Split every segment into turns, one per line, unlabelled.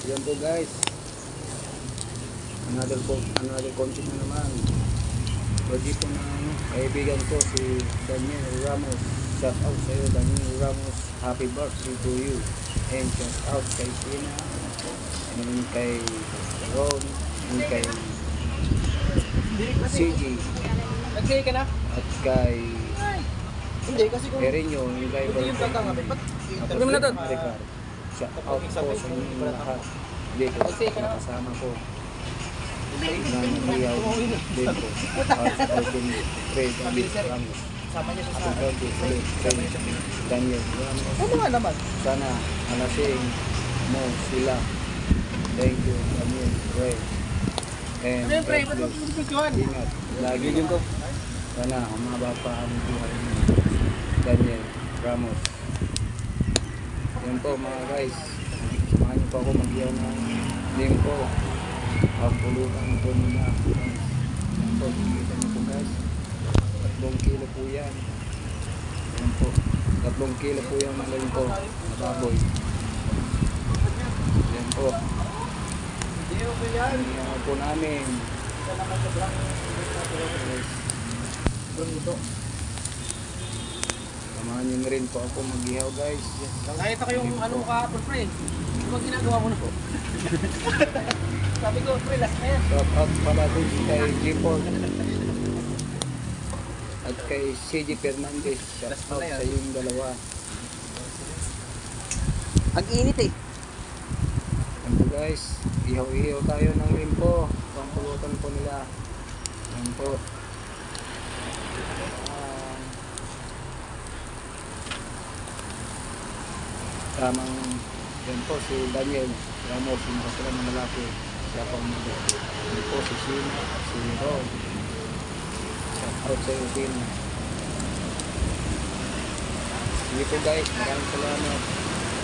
Yan po guys. Another content na naman. Pwede po na kaibigan ko si Daniel Ramos. Shout out sa iyo Daniel Ramos. Happy birthday to you. And shout out kay Sina. And kay Ron. And kay CG.
Nag-say ka na?
At kay
Hindi, kasi kung
Erinyo. Yung driver
yung
ko.
tatanggapin, ba't
Ano mo na doon? Shout out po sa inyo lahat. Dito kasama ko. Nang Riyaw dito. At Alvin Fred Ramos.
sama niya sa
Happy birthday ulit kay Daniel Ramos.
ano nga naman?
Sana malasing mo sila. Thank you Daniel Fred. And
Ano yung pre?
God
Ba't
bless.
magpipigyan?
Ingat. Lagi din ko. Sana humaba pa ang buhay ni Daniel Ramos. Yan po mga guys. Samahan niyo po ako mag-iyaw ng lingko. Ang pulutan po nila. Yan po. Kita niyo po guys. 3 kilo po yan. Yan po. 3 kilo po yung lingko. Na baboy. Yan po. Yan po namin. Samahan niyo na rin po ako mag-ihaw guys.
Nakita ko yung ano kahapon pre. Ano ba ginagawa mo na po? Sabi ko pre, last na yan.
Shout out pala din kay G4 at kay CJ Fernandez. Shout out sa yung dalawa.
Ang init eh.
Yan po guys, ihaw-ihaw tayo ng limpo. Pangpulutan po nila. Yan po. Tamang yan po si Daniel Ramos, yung nakasala ng malaki. Siya po ang malaki. Yan po si Sina, si Ron. Shout out sa iyo Sina. Sige po guys, maraming salamat.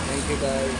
Thank you guys.